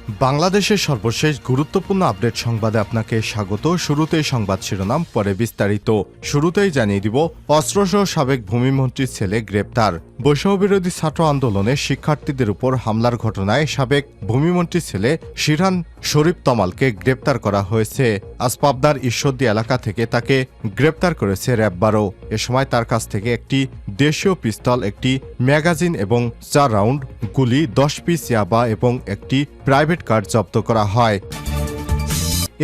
বাংলাদেশের সর্বশেষ গুরুত্বপূর্ণ আপডেট সংবাদে আপনাকে স্বাগত। শুরুতেই সংবাদ শিরোনাম, পরে বিস্তারিত। শুরুতেই জানিয়ে দিব, অস্ত্রসহ সাবেক ভূমিমন্ত্রীর ছেলে গ্রেপ্তার। বৈষম্যবিরোধী ছাত্র আন্দোলনে শিক্ষার্থীদের উপর হামলার ঘটনায় সাবেক ভূমিমন্ত্রীর ছেলে শিরহান শরীফ তমালকে গ্রেপ্তার করা হয়েছে। আজ পাবনার ঈশ্বরদী এলাকা থেকে তাকে গ্রেপ্তার করেছে র্যাব-12। এ সময় তার কাছ থেকে একটি দেশীয় পিস্তল, একটি ম্যাগাজিন এবং 4 রাউন্ড গুলি, 10 পিস ইয়াবা এবং একটি প্রাইভেট কার জব্দ করা হয়।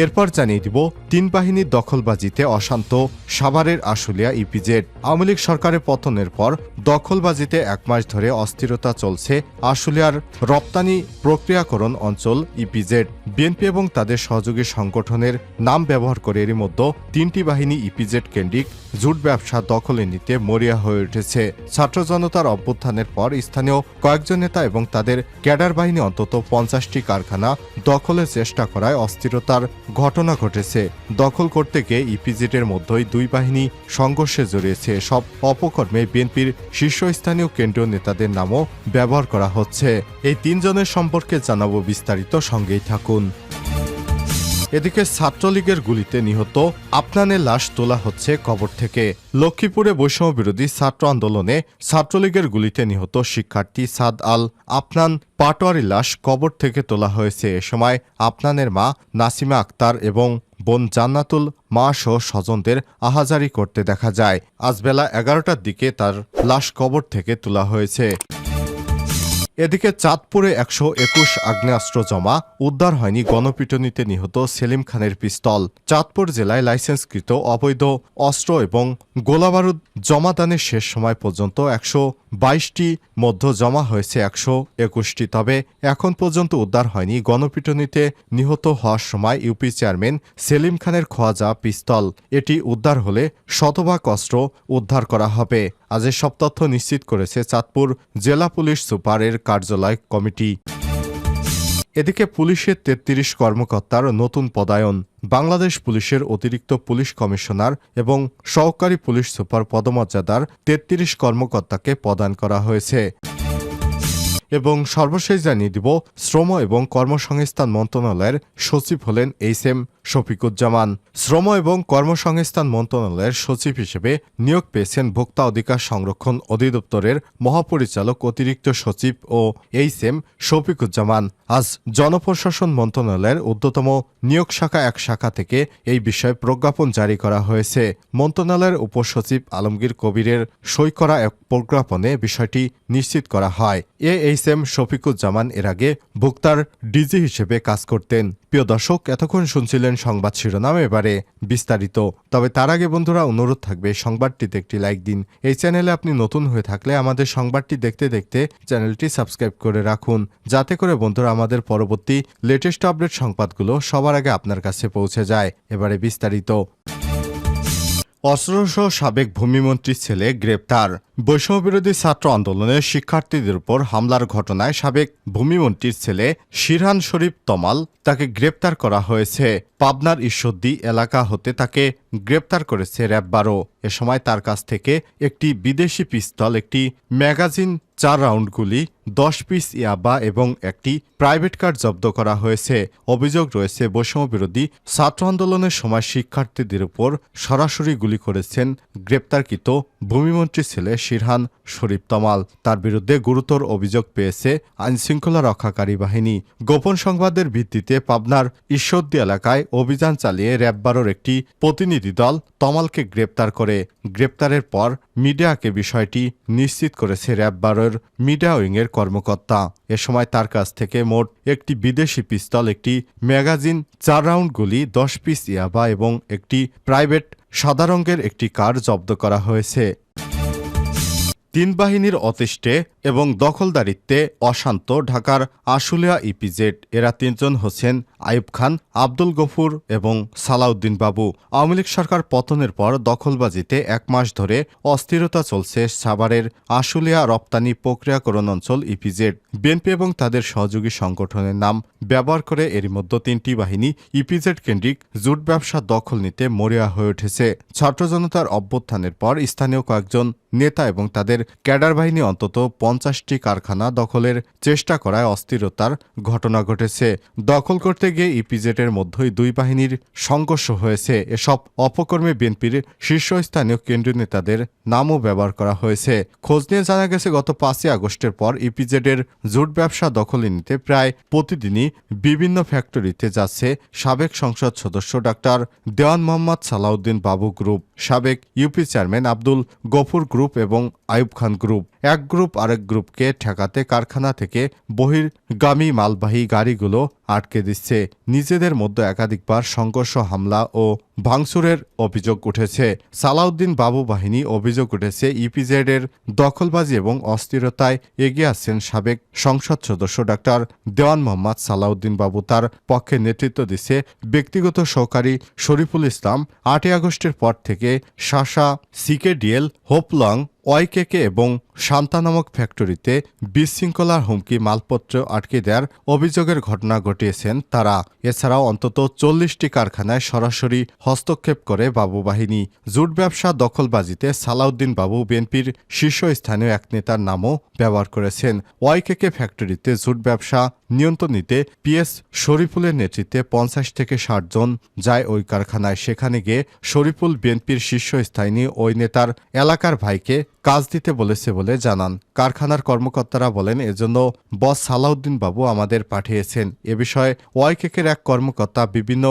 এরপর জানিয়ে দিব, 3 বাহিনীর দখলবাজিতে অশান্ত সাভারের আশুলিয়া ইপিজেড। আওয়ামী লীগ সরকারের পতনের পর দখলবাজিতে 1 মাস ধরে অস্থিরতা চলছে আশুলিয়ার রপ্তানি প্রক্রিয়াকরণ অঞ্চল ইপিজেড। বিএনপি এবং তাদের সহযোগী সংগঠনের নাম ব্যবহার করে এরই মধ্যে 3টি বাহিনী ইপিজেড কেন্দ্রিক জুট ব্যবসা দখলে নিতে মরিয়া হয়ে উঠেছে। ছাত্র জনতার অভ্যুত্থানের পর স্থানীয় কয়েকজন নেতা এবং তাদের ক্যাডার বাহিনী অন্তত 50টি কারখানা দখলের চেষ্টা করায় অস্থিরতার ঘটনা ঘটেছে। দখল করতে গিয়ে ইপিজেডের মধ্যেই 2 বাহিনী সংঘর্ষে জড়িয়েছে। সব অপকর্মে বিএনপির শীর্ষস্থানীয় কেন্দ্রীয় নেতাদের নামও ব্যবহার করা হচ্ছে। এই 3 জনের সম্পর্কে জানাবো বিস্তারিত, সঙ্গেই থাকুন। এদিকে ছাত্রলীগের গুলিতে নিহত আফনানের লাশ তোলা হচ্ছে কবর থেকে। লক্ষ্মীপুরে বৈষম্য বিরোধী ছাত্র আন্দোলনে ছাত্রলীগের গুলিতে নিহত শিক্ষার্থী সাদ আল আফনান পাটোয়ারির লাশ কবর থেকে তোলা হয়েছে। এ সময় আফনানের মা নাসিমা আক্তার এবং বোন জান্নাতুল মা সহ স্বজনদের আহাজারি করতে দেখা যায়। আজ বেলা 11টার দিকে তার লাশ কবর থেকে তোলা হয়েছে। এদিকে চাঁদপুরে 121 আগ্নেয়াস্ত্র জমা, উদ্ধার হয়নি গণপিটুনিতে নিহত সেলিম খানের পিস্তল। চাঁদপুর জেলায় লাইসেন্সকৃত অবৈধ অস্ত্র এবং গোলাবারুদ জমাদানের শেষ সময় পর্যন্ত 122টি মধ্য জমা হয়েছে 121টি। তবে এখন পর্যন্ত উদ্ধার হয়নি গণপিটুনিতে নিহত হওয়ার সময় ইউপি চেয়ারম্যান সেলিম খানের খোয়া যাওয়া পিস্তল। এটি উদ্ধার হলে শতভাগ অস্ত্র উদ্ধার করা হবে। আজ সব তথ্য নিশ্চিত করেছে চাঁদপুর জেলা পুলিশ সুপারের কার্যালয় কমিটি। এদিকে পুলিশের 33 কর্মকর্তার নতুন পদায়ন। বাংলাদেশ পুলিশের অতিরিক্ত পুলিশ কমিশনার এবং সহকারী পুলিশ সুপার পদমর্যাদার 33 কর্মকর্তাকে প্রদান করা হয়েছে। এবং সর্বশেষ জানিয়ে দিব, শ্রম এবং কর্মসংস্থান মন্ত্রণালয়ের সচিব হলেন এইচ.এম. শফিকুজ্জামান। শ্রম এবং কর্মসংস্থান মন্ত্রণালয়ের সচিব হিসেবে নিয়োগ পেয়েছেন ভোক্তা অধিকার সংরক্ষণ অধিদপ্তরের মহাপরিচালক অতিরিক্ত সচিব ও এইচ.এম. শফিকুজ্জামান। আজ জনপ্রশাসন মন্ত্রণালয়ের ঊর্ধ্বতম নিয়োগ শাখা 1 শাখা থেকে এই বিষয়ে প্রজ্ঞাপন জারি করা হয়েছে। মন্ত্রণালয়ের উপসচিব আলমগীর কবিরের সই করা এক প্রজ্ঞাপনে বিষয়টি নিশ্চিত করা হয়। এইচ.এম. শফিকুজ্জামান এর আগে ভোক্তার ডিজি হিসেবে কাজ করতেন। প্রিয় দর্শক, এতক্ষণ শুনছিলেন সংবাদ শিরোনাম, এবারে বিস্তারিত। তবে তার আগে বন্ধুরা, অনুরোধ থাকবে সংবাদটিতে একটি লাইক দিন। এই চ্যানেলে আপনি নতুন হয়ে থাকলে আমাদের সংবাদটি দেখতে দেখতে চ্যানেলটি সাবস্ক্রাইব করে রাখুন, যাতে করে বন্ধুরা আমাদের পরবর্তী লেটেস্ট আপডেট সংবাদগুলো সবার আগে আপনার কাছে পৌঁছে যায়। এবারে বিস্তারিত। অস্ত্রসহ সাবেক ভূমিমন্ত্রীর ছেলে গ্রেপ্তার। বৈষম্যবিরোধী ছাত্র আন্দোলনে শিক্ষার্থীদের উপর হামলার ঘটনায় সাবেক ভূমিমন্ত্রীর ছেলে শিরহান শরীফ তমাল তাকে গ্রেপ্তার করা হয়েছে। পাবনার ঈশ্বরদী এলাকা হতে তাকে গ্রেপ্তার করেছে র্যাব-12। এ সময় তার কাছ থেকে একটি বিদেশি পিস্তল, একটি ম্যাগাজিন, 4 রাউন্ড গুলি, 10 পিস ইয়াবা এবং একটি প্রাইভেট কার জব্দ করা হয়েছে। অভিযোগ রয়েছে, বৈষম্যবিরোধী ছাত্র আন্দোলনের সময় শিক্ষার্থীদের উপর সরাসরি গুলি করেছেন গ্রেপ্তারকৃত ভূমিমন্ত্রীর ছেলে শিরহান শরীফ তমাল। তার বিরুদ্ধে গুরুতর অভিযোগ পেয়েছে আইনশৃঙ্খলা রক্ষাকারী বাহিনী। গোপন সংবাদের ভিত্তিতে পাবনার ঈশ্বরদী এলাকায় অভিযান চালিয়ে র্যাব-12-র একটি প্রতিনিধি দল তমালকে গ্রেপ্তার করে। গ্রেপ্তারের পর মিডিয়াকে বিষয়টি নিশ্চিত করেছে র্যাব-12-র মিডিয়া উইংয়ের কর্মকর্তা। এ সময় তার কাছ থেকে মোট একটি বিদেশি পিস্তল, একটি ম্যাগাজিন, 4 রাউন্ড গুলি, 10 পিস ইয়াবা এবং একটি প্রাইভেট সাদা রঙের একটি কার জব্দ করা হয়েছে। 3 বাহিনীর অতিষ্ঠে এবং দখলদারিত্বে অশান্ত ঢাকার আশুলিয়া ইপিজেড। এরা 3 জন হচ্ছেন আইয়ুব খান, আব্দুল গফুর এবং সালাউদ্দিন বাবু। আওয়ামী লীগ সরকার পতনের পর দখলবাজিতে 1 মাস ধরে অস্থিরতা চলছে সাভারের আশুলিয়া রপ্তানি প্রক্রিয়াকরণ অঞ্চল ইপিজেড। বিএনপি এবং তাদের সহযোগী সংগঠনের নাম ব্যবহার করে এরই মধ্যে 3টি বাহিনী ইপিজেড কেন্দ্রিক জুট ব্যবসা দখল নিতে মরিয়া হয়ে উঠেছে। ছাত্র জনতার অভ্যুত্থানের পর স্থানীয় কয়েকজন নেতা এবং তাদের ক্যাডার বাহিনী অন্তত 50টি কারখানা দখলের চেষ্টা করায় অস্থিরতার ঘটনা ঘটেছে। দখল করতে গিয়ে ইপিজেডের মধ্যেই দুই বাহিনীর সংঘর্ষ হয়েছে। এসব অপকর্মে বিএনপির শীর্ষস্থানীয় কেন্দ্রীয় নেতাদের নামও ব্যবহার করা হয়েছে। খোঁজ নিয়ে জানা গেছে, গত 5ই আগস্টের পর ইপিজেডের জুট ব্যবসা দখলে নিতে প্রায় প্রতিদিনই বিভিন্ন ফ্যাক্টরিতে যাচ্ছে সাবেক সংসদ সদস্য ডাক্তার দেওয়ান মোহাম্মদ সালাউদ্দিন বাবু গ্রুপ, সাবেক UP chairman Abdul Gafur group এবং আইয়ুব খান গ্রুপ। এক গ্রুপ আরেক গ্রুপকে ঠেকাতে কারখানা থেকে বহির্গামী মালবাহী গাড়িগুলো আটকে দিচ্ছে। নিজেদের মধ্যে একাধিকবার সংঘর্ষ, হামলা ও ভাঙচুরের অভিযোগ উঠেছে। সালাউদ্দিন বাবু বাহিনী অভিযোগ উঠেছে ইপিজেডের দখলবাজি এবং অস্থিরতায় এগিয়ে আসছেন সাবেক সংসদ সদস্য ডাক্তার দেওয়ান মোহাম্মদ সালাউদ্দিন বাবু। তার পক্ষে নেতৃত্ব দিচ্ছে ব্যক্তিগত সহকারী শরীফুল ইসলাম। 8ই আগস্টের পর থেকে শাসা, সিকেডিএল, হোপলং, ওয়াইকেকে এবং শান্তা নামক ফ্যাক্টরিতে বিশৃঙ্খলার হুমকি, মালপত্র আটকে দেওয়ার অভিযোগের ঘটনা ঘটিয়েছেন তারা। এছাড়াও অন্তত 40টি কারখানায় সরাসরি হস্তক্ষেপ করে বাবু বাহিনী। জুট ব্যবসা দখলবাজিতে সালাউদ্দিন বাবু বিএনপির শীর্ষস্থানীয় এক নেতার নামও ব্যবহার করেছেন। ওয়াইকেকে ফ্যাক্টরিতে জুট ব্যবসা নিয়ন্ত্রণ নিতে পিএস শরীফুলের নেতৃত্বে 50 থেকে 60 জন যায় ওই কারখানায়। সেখানে গিয়ে শরীফুল বিএনপির শীর্ষস্থানীয় ওই নেতার এলাকার ভাইকে কাজ দিতে বলেছে বলে জানান। কারখানার কর্মকর্তারা বলেন, এজন্য বস সালাউদ্দিন বাবু আমাদের পাঠিয়েছেন। এ বিষয়ে ওয়াইকেকের এক কর্মকর্তা বিভিন্ন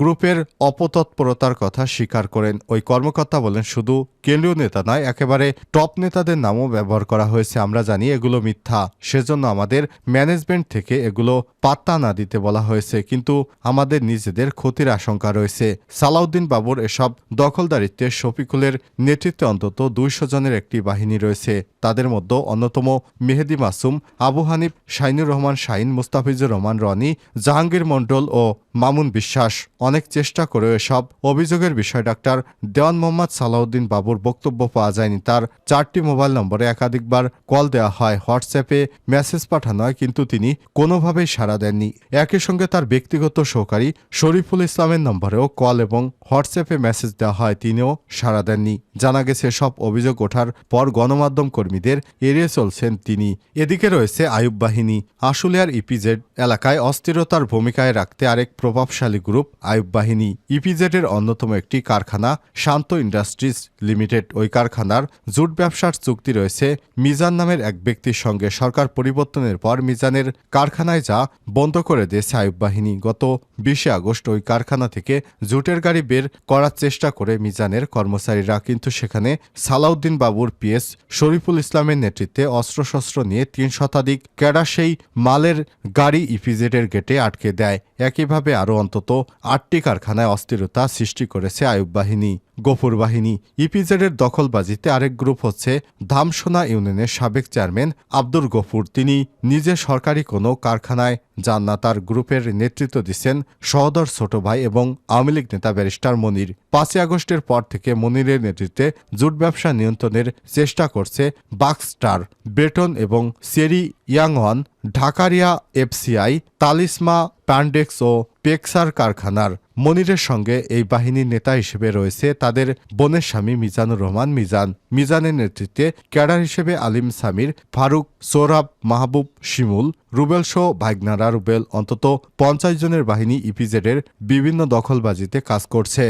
গ্রুপের অপতৎপরতার কথা স্বীকার করেন। ওই কর্মকর্তা বলেন, শুধু কেন্দ্রীয় নেতা নয়, একেবারে টপ নেতাদের নামও ব্যবহার করা হয়েছে। আমরা জানি এগুলো মিথ্যা, সেজন্য আমাদের ম্যানেজমেন্ট থেকে এগুলো পাত্তা না দিতে বলা হয়েছে, কিন্তু আমাদের নিজেদের ক্ষতির আশঙ্কা রয়েছে। সালাউদ্দিন বাবুর এসব দখলদারিত্বে শফিকুলের নেতৃত্বে অন্তত 200 জনের একটি বাহিনী রয়েছে। তাদের মধ্যে অন্যতম মেহেদি মাসুম, আবু হানিফ, শাইনুর রহমান শাহিন, মুস্তাফিজুর রহমান রনি, জাহাঙ্গীর মণ্ডল ও মামুন বিশ্বাস। অনেক চেষ্টা করেও এসব অভিযোগের বিষয়ে ডাক্তার দেওয়ান মোহাম্মদ সালাউদ্দিন বাবুর বক্তব্য পাওয়া যায়নি। তার 4টি মোবাইল নম্বরে একাধিকবার কল দেওয়া হয়, হোয়াটসঅ্যাপে মেসেজ পাঠানো হয়, কিন্তু তিনি কোনোভাবেই সাড়া দেননি। একই সঙ্গে তার ব্যক্তিগত সহকারী শরীফুল ইসলামের নম্বরেও কল এবং হোয়াটসঅ্যাপে মেসেজ দেওয়া হয়, তিনিও সাড়া দেননি। জানা গেছে, সব অভিযোগ ওঠার পর গণমাধ্যম কর্মীদের এড়িয়ে চলছেন তিনি। এদিকে রয়েছে আইয়ুব বাহিনী। আশুলিয়ার ইপিজেড এলাকায় অস্থিরতার ভূমিকায় রাখতে আরেক প্রভাবশালী গ্রুপ আইয়ুব বাহিনী। ইপিজেডের অন্যতম একটি কারখানা শান্ত ইন্ডাস্ট্রিজ লিমিটেড। ওই কারখানার জুট ব্যবসার চুক্তি রয়েছে মিজান নামের এক ব্যক্তির সঙ্গে। সরকার পরিবর্তনের পর মিজানের কারখানায় যা বন্ধ করে দিয়েছে আইয়ুব বাহিনী। গত 20 আগস্ট ওই কারখানা থেকে জুটের গাড়ি বের করার চেষ্টা করে মিজানের কর্মচারীরা, কিন্তু সেখানে সালাউদ্দিন বাবুর পিএস শরীফুল ইসলামের নেতৃত্বে অস্ত্রশস্ত্র নিয়ে 3 শতাধিক ক্যাডার সেই মালের গাড়ি ইপিজেডের গেটে আটকে দেয়। একইভাবে আরও অন্তত 8টি কারখানায় অস্থিরতা সৃষ্টি করেছে আইয়ুব বাহিনী। গফুর বাহিনী। ইপিজেডের দখলবাজিতে আরেক গ্রুপ হচ্ছে ধামসোনা ইউনিয়নের সাবেক চেয়ারম্যান আব্দুল গফুর। তিনি নিজে সরকারি কোনো কারখানায় যান না। তার গ্রুপের নেতৃত্ব দিচ্ছেন সহোদর ছোট ভাই এবং আওয়ামী লীগ নেতা ব্যারিস্টার মনির। 5ই আগস্টের পর থেকে মনিরের নেতৃত্বে জুট ব্যবসা নিয়ন্ত্রণের চেষ্টা করছে বাক্সস্টার, ব্রেটন এবং সেরি ইয়াংওয়ান, ঢাকারিয়া এফসিআই, তালিসমা, প্যান্ডেক্স ও পেক্সার কারখানার। মনিরের সঙ্গে এই বাহিনীর নেতা হিসেবে রয়েছে তাদের বোনের স্বামী মিজানুর রহমান মিজান। মিজানের নেতৃত্বে ক্যাডার হিসেবে আলিম সামির, ফারুক, সোহরাব, মাহবুব, শিমুল, রুবেল সহ ভাইগনারা রুবেল। অন্তত 50 জনের বাহিনী ইপিজেডের বিভিন্ন দখলবাজিতে কাজ করছে।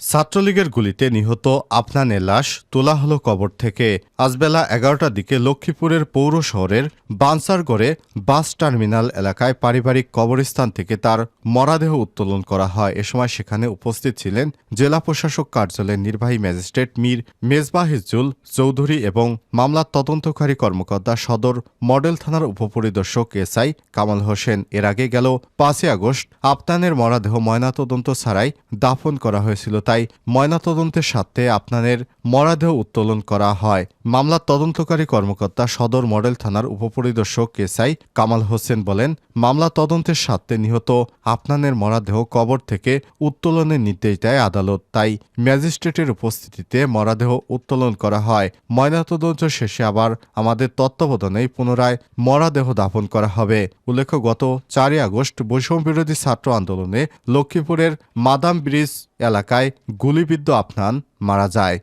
ছাত্রলীগের গুলিতে নিহত আফনানের লাশ তোলা হলো কবর থেকে। আজ বেলা 11টার দিকে লক্ষ্মীপুরের পৌর শহরের বানসারগড়ে বাস টার্মিনাল এলাকায় পারিবারিক কবরস্থান থেকে তার মরদেহ উত্তোলন করা হয়। এ সময় সেখানে উপস্থিত ছিলেন জেলা প্রশাসক কার্যালয়ের নির্বাহী ম্যাজিস্ট্রেট মীর মেজবাহিজুল চৌধুরী এবং মামলার তদন্তকারী কর্মকর্তা সদর মডেল থানার উপপরিদর্শক এসআই কামাল হোসেন। এর আগে গেল 5ই আগস্ট আফনানের মরদেহ ময়নাতদন্ত ছাড়াই দাফন করা হয়েছিল, তাই ময়নাতদন্তের স্বার্থে আফনানের মরদেহ উত্তোলন করা হয়। মামলার তদন্তকারী কর্মকর্তা সদর মডেল থানার উপপরিদর্শক এসআই কামাল হোসেন বলেন, মামলা তদন্তের স্বার্থে নিহত আফনানের মরদেহ কবর থেকে উত্তোলনের নির্দেশ দেয় আদালত, তাই ম্যাজিস্ট্রেটের উপস্থিতিতে মরদেহ উত্তোলন করা হয়। ময়নাতদন্ত শেষে আবার আমাদের তত্ত্বাবধানেই পুনরায় মরদেহ দাফন করা হবে। উল্লেখ্য, গত 4ই আগস্ট বৈষম্য বিরোধী ছাত্র আন্দোলনে লক্ষ্মীপুরের মাদাম ব্রিজ এলাকায় গুলিবিদ্ধ আফনান মারা যায়।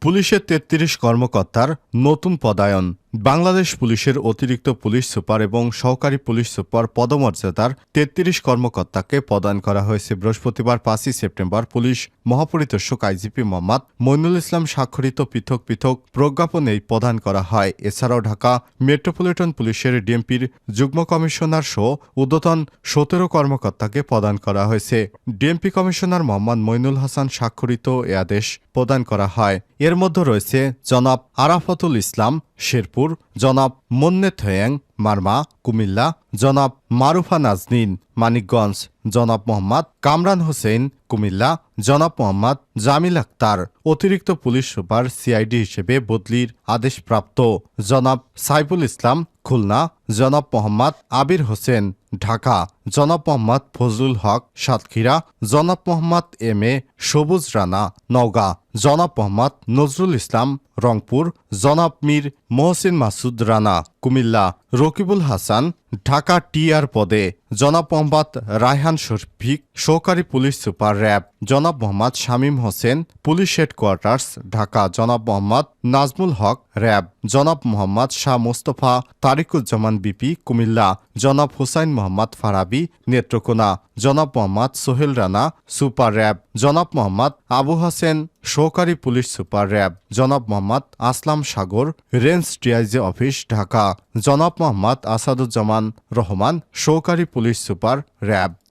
পুলিশের ৩৩ কর্মকর্তার নতুন পদায়ন। বাংলাদেশ পুলিশের অতিরিক্ত পুলিশ সুপার এবং সহকারী পুলিশ সুপার পদমর্যাদার ৩৩ কর্মকর্তাকে প্রদান করা হয়েছে বৃহস্পতিবার ৫ই সেপ্টেম্বর পুলিশ মহাপরিদর্শক আইজিপি মোহাম্মদ মইনুল ইসলাম স্বাক্ষরিত পৃথক পৃথক প্রজ্ঞাপনেই প্রদান করা হয়। এছাড়াও ঢাকা মেট্রোপলিটন পুলিশের ডিএমপির যুগ্ম কমিশনার সহ ঊর্ধ্বতন ১৭ কর্মকর্তাকে প্রদান করা হয়েছে। ডিএমপি কমিশনার মোহাম্মদ মইনুল হাসান স্বাক্ষরিত এ আদেশ প্রদান করা হয়। এর মধ্যে রয়েছে জনাব আরাফাতুল ইসলাম শেরপুর, জনাব মন্নে থয়াং মারমা কুমিল্লা, জনাব মারুফা নাজনীন মানিকগঞ্জ, জনাব মোহাম্মদ কামরান হোসেন কুমিল্লা, জনাব মোহাম্মদ জামিল আক্তার অতিরিক্ত পুলিশ সুপার সিআইডি হিসেবে বদলির আদেশপ্রাপ্ত, জনাব সাইফুল ইসলাম খুলনা, জনাব মোহাম্মদ আবির হোসেন ঢাকা, জনাব মোহাম্মদ ফজলুল হক সাতক্ষীরা, জনাব মোহাম্মদ এম এ সবুজ রানা নওগাঁ, জনাব মোহাম্মদ নজরুল ইসলাম রংপুর, জনাব মীর মোহসিন মাসুদ রানা কুমিল্লা, রকিবুল হাসান ঢাকা টিআর পদে, জনাব মোহাম্মদ রায়হান শফিক সহকারী পুলিশ সুপার র্যাব, জনাব মোহাম্মদ শামীম হোসেন পুলিশ হেডকোয়ার্টার্স ঢাকা, জনাব মোহাম্মদ নাজমুল হক র্যাব, জনাব মোহাম্মদ শাহ মোস্তফা তারিকুজ্জামান বিপি কুমিল্লা, জনাব হুসাইন মোহাম্মদ ফারাবি নেত্রকোনা, জনাব মোহাম্মদ সোহেল রানা সুপার র্যাব, জনাব মোহাম্মদ আবু হাসেন সহকারী পুলিশ সুপার র্যাব, জনাব মোহাম্মদ আসলাম সাগর রেঞ্জ ডিআইজি অফিস ঢাকা, জনাব মোহাম্মদ আসাদুজ্জামান রহমান সহকারী পুলিশ সুপার র্যাব।